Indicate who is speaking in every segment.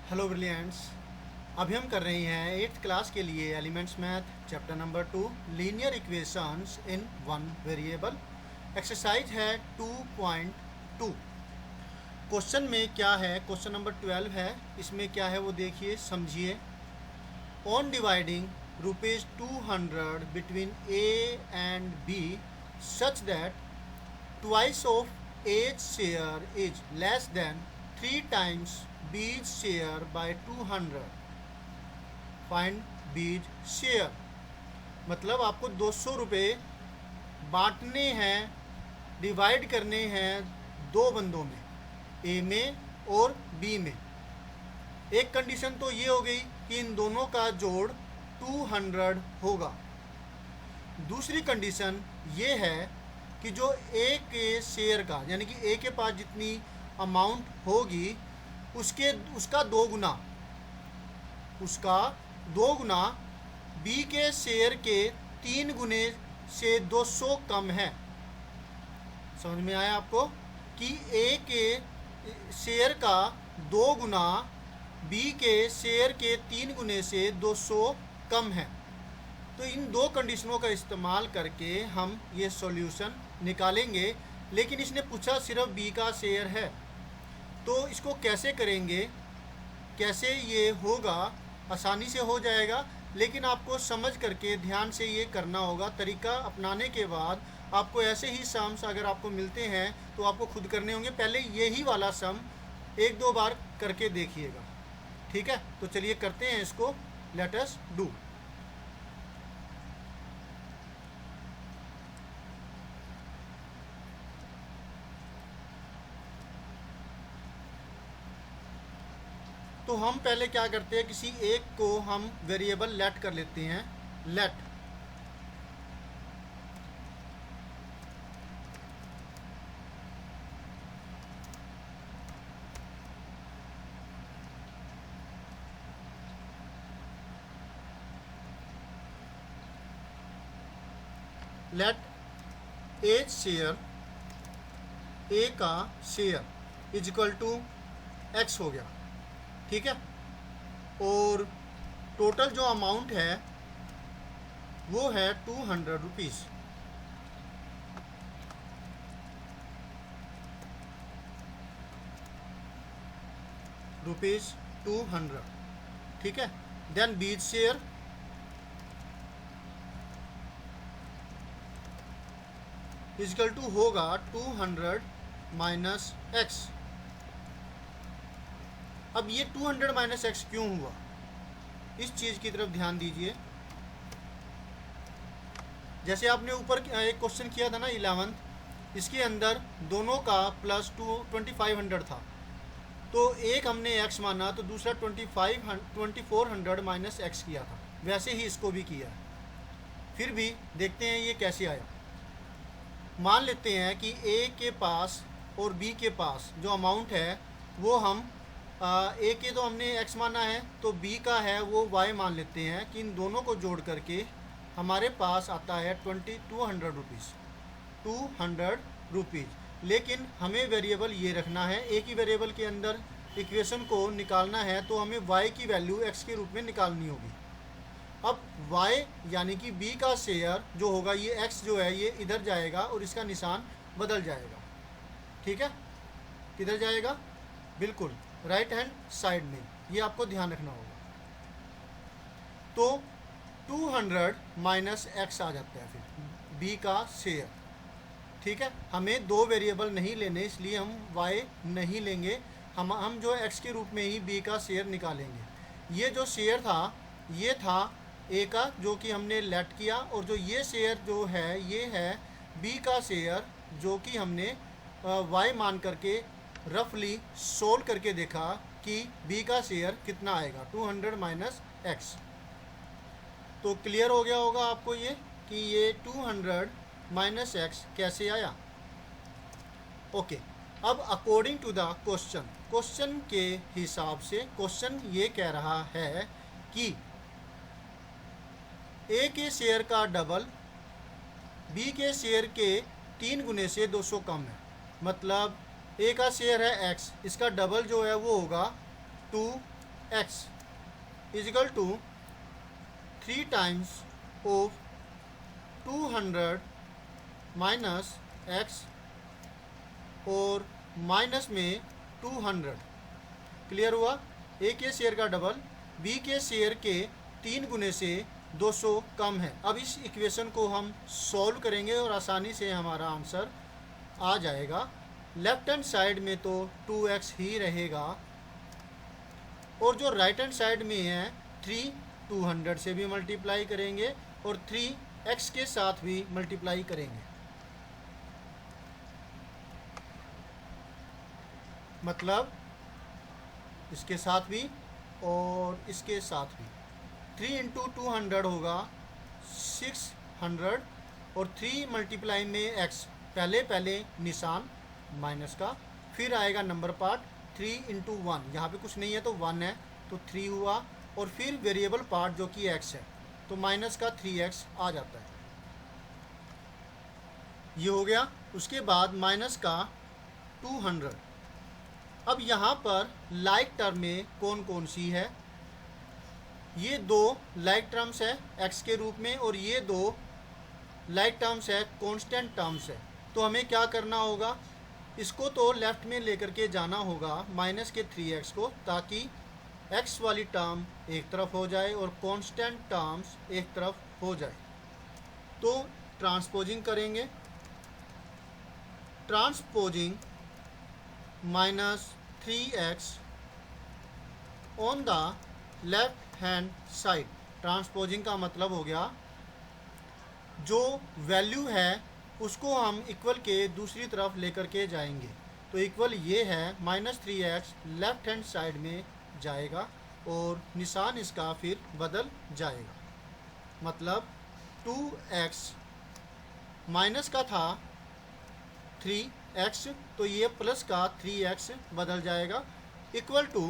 Speaker 1: Hello brilliants. अभी हम कर रहे हैं 8th क्लास के लिए elements math chapter number 2 linear equations in one variable. Exercise है 2.2। क्वेश्चन में क्या है, क्वेश्चन नंबर 12 है। इसमें क्या है वो देखिए, समझिए। On dividing ₹200 between A and B such that twice of A's share is less than 3 times B's share by 200. Find B's share। मतलब आपको 200 रुपये बांटने हैं, डिवाइड करने हैं दो बंदों में, ए में और बी में। एक कंडीशन तो ये हो गई कि इन दोनों का जोड़ 200 होगा। दूसरी कंडीशन ये है कि जो ए के शेयर का, यानी कि ए के पास जितनी अमाउंट होगी उसका दो गुना बी के शेयर के 3 गुने से 200 कम है। समझ में आया आपको कि ए के शेयर का 2 गुना बी के शेयर के 3 गुने से 200 कम है। तो इन दो कंडीशनों का इस्तेमाल करके हम ये सॉल्यूशन निकालेंगे। लेकिन इसने पूछा सिर्फ बी का शेयर है, तो इसको कैसे करेंगे, कैसे ये होगा। आसानी से हो जाएगा, लेकिन आपको समझ करके ध्यान से ये करना होगा। तरीका अपनाने के बाद आपको ऐसे ही सम्स अगर आपको मिलते हैं तो आपको खुद करने होंगे। पहले यही वाला सम 1-2 बार करके देखिएगा, ठीक है। तो चलिए करते हैं इसको, लेट अस डू। तो हम पहले क्या करते हैं, किसी एक को हम वेरिएबल लेट कर लेते हैं। Let let A share, A का share is equal to x हो गया, ठीक है। और टोटल जो अमाउंट है वो है 200 रुपीज़। ₹200, ठीक है। देन बीज शेयर इजकल टू होगा 200 माइनस एक्स। अब ये 200 माइनस एक्स क्यों हुआ, इस चीज़ की तरफ ध्यान दीजिए। जैसे आपने ऊपर एक क्वेश्चन किया था ना 11th, इसके अंदर दोनों का प्लस 2500 था, तो एक हमने एक्स माना तो दूसरा 2400 माइनस एक्स किया था। वैसे ही इसको भी किया। फिर भी देखते हैं ये कैसे आया। मान लेते हैं कि ए के पास और बी के पास जो अमाउंट है वो हम ए के तो हमने x माना है, तो b का है वो y मान लेते हैं कि इन दोनों को जोड़ करके हमारे पास आता है 200 रुपीज़। लेकिन हमें वेरिएबल ये रखना है, एक ही वेरिएबल के अंदर इक्वेशन को निकालना है, तो हमें y की वैल्यू x के रूप में निकालनी होगी। अब y यानी कि b का शेयर जो होगा, ये x जो है ये इधर जाएगा और इसका निशान बदल जाएगा, ठीक है। किधर जाएगा, बिल्कुल राइट हैंड साइड में, ये आपको ध्यान रखना होगा। तो 200 माइनस एक्स आ जाता है फिर बी का शेयर, ठीक है। हमें दो वेरिएबल नहीं लेने, इसलिए हम y नहीं लेंगे, हम जो x के रूप में ही b का शेयर निकालेंगे। ये जो शेयर था ये था a का, जो कि हमने लेट किया, और जो ये शेयर जो है ये है b का शेयर, जो कि हमने y मान करके रफली सोल्व करके देखा कि b का शेयर कितना आएगा, 200 माइनस एक्स। तो क्लियर हो गया होगा आपको ये कि ये 200 माइनस एक्स कैसे आया। ओके, अब अकॉर्डिंग टू द क्वेश्चन के हिसाब से क्वेश्चन ये कह रहा है कि ए के शेयर का डबल बी के शेयर के 3 गुने से 200 कम है। मतलब ए का शेयर है एक्स, इसका डबल जो है वो होगा 2 x is equal to 3 times of 200 minus x और माइनस में 200। क्लियर हुआ? ए के शेयर का डबल बी के शेयर के 3 गुने से 200 कम है। अब इस इक्वेशन को हम सॉल्व करेंगे और आसानी से हमारा आंसर आ जाएगा। लेफ्ट हैंड साइड में तो 2x ही रहेगा और जो राइट हैंड साइड में है 3 200 से भी मल्टीप्लाई करेंगे और 3x के साथ भी मल्टीप्लाई करेंगे, मतलब इसके साथ भी और इसके साथ भी। 3 इंटू 200 होगा 600 और 3 मल्टीप्लाई में x, पहले निशान माइनस का, फिर आएगा नंबर पार्ट 3 इंटू 1, यहाँ पे कुछ नहीं है तो 1 है तो 3 हुआ, और फिर वेरिएबल पार्ट जो कि x है तो माइनस का 3x आ जाता है। ये हो गया। उसके बाद माइनस का 200। अब यहाँ पर लाइक टर्म में कौन कौन सी है? ये 2 लाइक टर्म्स है x के रूप में और ये 2 लाइक टर्म्स है, कांस्टेंट टर्म्स है। तो हमें क्या करना होगा? इसको तो लेफ्ट में लेकर के जाना होगा माइनस के 3x को, ताकि x वाली टर्म एक तरफ हो जाए और कांस्टेंट टर्म्स एक तरफ हो जाए। तो ट्रांसपोजिंग करेंगे। Transposing minus 3x on the left hand side. Transposing का मतलब हो गया जो वैल्यू है उसको हम इक्वल के दूसरी तरफ लेकर के जाएंगे। तो इक्वल ये है minus 3x left hand side में जाएगा और निशान इसका फिर बदल जाएगा, मतलब 2x माइनस का था 3x तो ये प्लस का 3x बदल जाएगा, इक्वल टू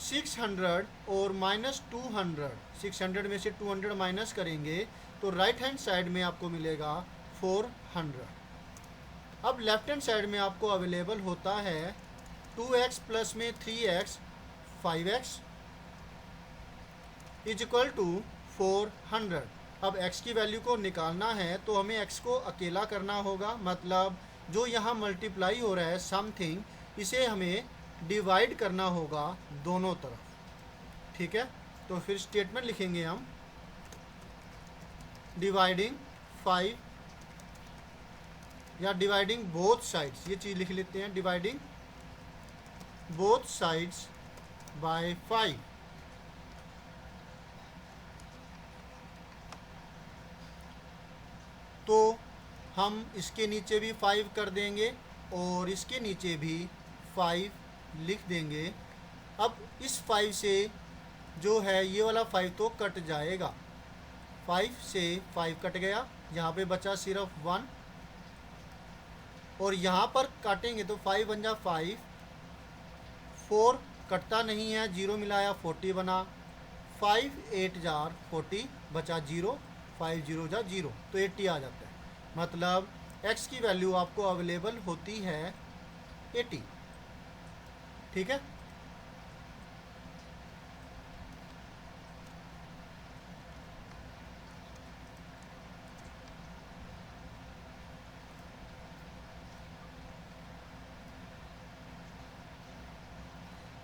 Speaker 1: 600 और माइनस 200। 600 में से 200 माइनस करेंगे तो राइट हैंड साइड में आपको मिलेगा 400। अब लेफ्ट हैंड साइड में आपको अवेलेबल होता है 2x प्लस में 3x 5x is equal to 400। अब x की वैल्यू को निकालना है तो हमें x को अकेला करना होगा, मतलब जो यहाँ मल्टीप्लाई हो रहा है समथिंग, इसे हमें डिवाइड करना होगा दोनों तरफ। ठीक है, तो फिर स्टेटमेंट लिखेंगे हम डिवाइडिंग 5 या डिवाइडिंग बोथ साइड्स, ये चीज़ लिख लेते हैं, डिवाइडिंग बोथ साइड्स बाय 5। तो हम इसके नीचे भी 5 कर देंगे और इसके नीचे भी 5 लिख देंगे। अब इस 5 से जो है ये वाला 5 तो कट जाएगा, 5 से 5 कट गया, यहाँ पे बचा सिर्फ 1 और यहाँ पर काटेंगे तो 5 बन जा 5, 4 कटता नहीं है, 0 मिलाया 40 बना, 5 8 जार 40 बचा 0, 5 0 जा 0 तो 80 आ जाता है। मतलब x की वैल्यू आपको अवेलेबल होती है 80। ठीक है,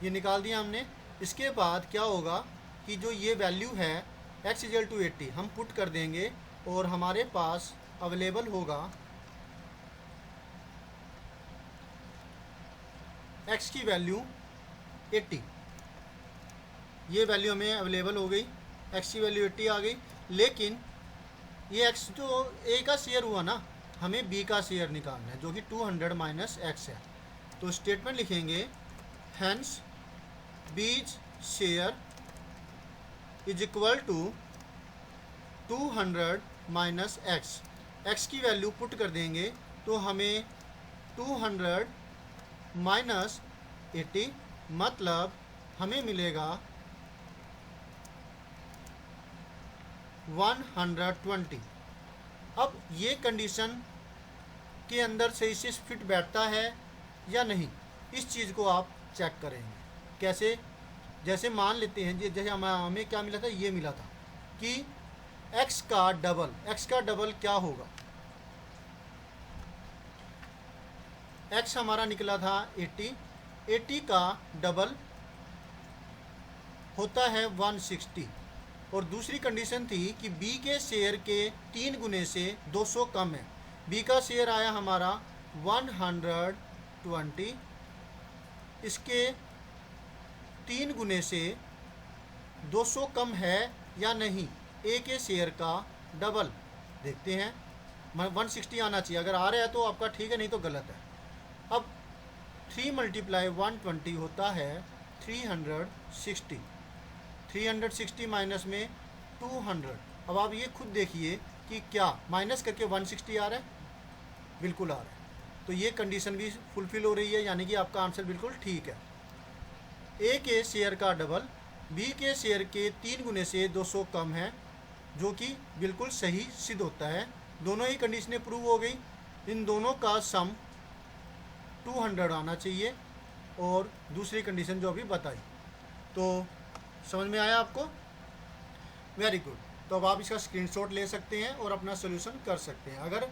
Speaker 1: ये निकाल दिया हमने। इसके बाद क्या होगा कि जो ये वैल्यू है x इक्वल टू 80 हम पुट कर देंगे और हमारे पास अवेलेबल होगा x की वैल्यू 80। ये वैल्यू हमें अवेलेबल हो गई, x की वैल्यू 80 आ गई। लेकिन ये x जो a का शेयर हुआ ना, हमें b का शेयर निकालना है जो कि 200 माइनस x है। तो स्टेटमेंट लिखेंगे hence B's share is equal to 200 minus x. X की वैल्यू पुट कर देंगे तो हमें 200 माइनस 80 मतलब हमें मिलेगा 120। अब ये कंडीशन के अंदर सही से फिट बैठता है या नहीं, इस चीज़ को आप चेक करेंगे। कैसे? जैसे मान लेते हैं जैसे हमें क्या मिला था, ये मिला था कि x का डबल क्या होगा। x हमारा निकला था 80 का डबल होता है 160, और दूसरी कंडीशन थी कि b के शेयर के 3 गुने से 200 कम है। b का शेयर आया हमारा 120, इसके 3 गुने से 200 कम है या नहीं, a के शेयर का डबल। देखते हैं 160 आना चाहिए, अगर आ रहा है तो आपका ठीक है, नहीं तो गलत है। अब 3 × 120 होता है 360, 360 माइनस में 200। अब आप ये खुद देखिए कि क्या माइनस करके 160 आ रहा है, बिल्कुल आ रहा है। तो ये कंडीशन भी फुलफिल हो रही है, यानी कि आपका आंसर बिल्कुल ठीक है। ए के शेयर का डबल बी के शेयर के 3 गुने से 200 कम है, जो कि बिल्कुल सही सिद्ध होता है। दोनों ही कंडीशनें प्रूव हो गई। इन दोनों का सम 200 आना चाहिए, और दूसरी कंडीशन जो अभी बताई। तो समझ में आया आपको? Very good. तो अब आप इसका स्क्रीनशॉट ले सकते हैं और अपना सोल्यूशन कर सकते हैं। अगर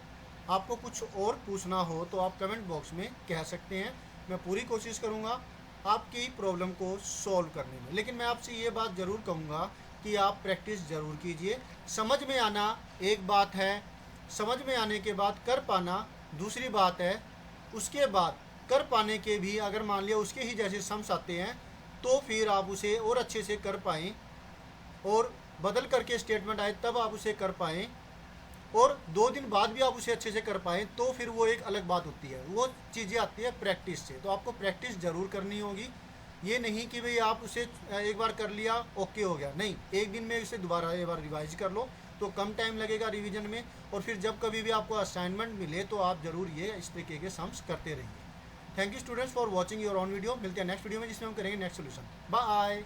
Speaker 1: आपको कुछ और पूछना हो तो आप कमेंट बॉक्स में कह सकते हैं, मैं पूरी कोशिश करूँगा आपकी प्रॉब्लम को सॉल्व करने में। लेकिन मैं आपसे ये बात ज़रूर कहूँगा कि आप प्रैक्टिस ज़रूर कीजिए। समझ में आना एक बात है, समझ में आने के बाद कर पाना दूसरी बात है। उसके बाद कर पाने के भी अगर मान लिया उसके ही जैसे सम्स आते हैं तो फिर आप उसे और अच्छे से कर पाएँ, और बदल करके स्टेटमेंट आए तब आप उसे कर पाएँ, और 2 दिन बाद भी आप उसे अच्छे से कर पाएँ, तो फिर वो एक अलग बात होती है। वो चीज़ें आती है प्रैक्टिस से। तो आपको प्रैक्टिस ज़रूर करनी होगी। ये नहीं कि भाई आप उसे एक बार कर लिया ओके हो गया, नहीं, एक दिन में इसे दोबारा एक बार रिवाइज कर लो तो कम टाइम लगेगा रिवीजन में। और फिर जब कभी भी आपको असाइनमेंट मिले तो आप ज़रूर ये इस तरीके के सम्स करते रहिए। Thank you students for watching your on video. मिलते हैं नेक्स्ट वीडियो में, जिसमें हम करेंगे नेक्स्ट सोल्यूशन। बाय।